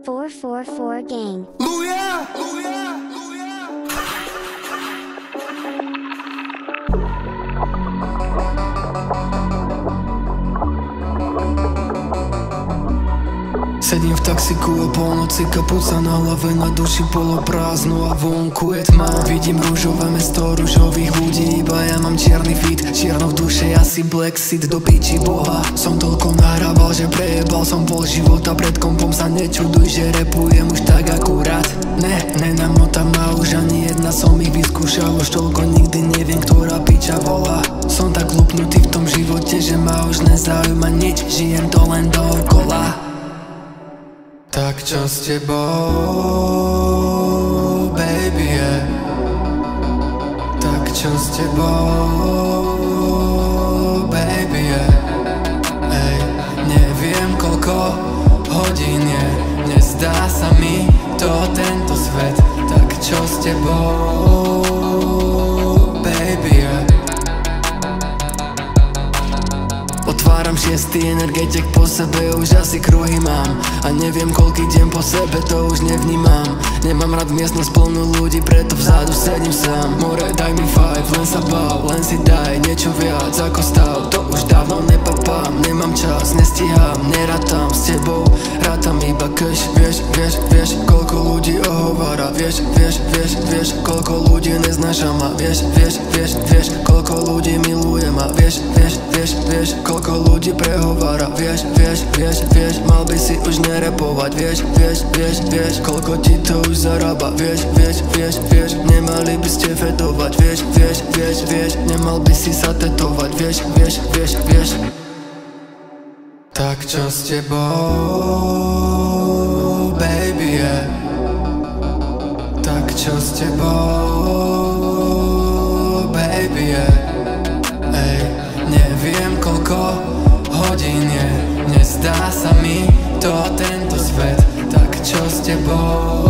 444 gang. Sedím v taxiku o polnoci, kapuca na hlave, na duši poloprázdno a vonku je tma. Vidím rúžové mesto, rúžových ľudí, iba ja mám čierny fit, čierno v duše, asi black seed, do piči boha. Som toľko nahrával, že prejebal som pol života, pred kompom sa nečuduj, že repujem už tak akurát. Nenamotám ma už ani jedna, som ich vyskúšal už toľko, nikdy neviem, ktorá piča volá. Som tak lupnutý v tom živote, že ma už nezaujíma nič, žijem to len dookola. Tak čo s tebou, baby, je? Tak čo s tebou, baby, je? Ej, neviem koľko hodín je, nezdá sa mi to tento svet. Tak čo s tebou, baby, je? Otváram šiestý energetik po sebe, už asi kruhy mám. A neviem koľký deň po sebe, to už nevnímam. Nemám rád miestnosť plnú ľudí, preto vzadu sedím sám. More, daj mi five, len sa bav, len si daj niečo viac ako stav. To už dávno nepapám, nemám čas, nestíham, nerátam s tebou. Rátam iba cash, vieš, koľko ľudí ohovára. Vieš, koľko ľudí neznášam a vieš, koľko ľudí miluje ma. Vieš, koľko ľudí prehovára. Vieš, mal by si už nerepovať. Vieš, koľko ti to už zarába. Vieš, nemali by ste fetovať. Vieš, nemal by si sa tetovať. Vieš. Tak čo s tebou, baby, je? Tak čo s tebou, baby, je? Ej, neviem koľko hodín je, nezdá sa mi to tento svet. Tak čo s tebou,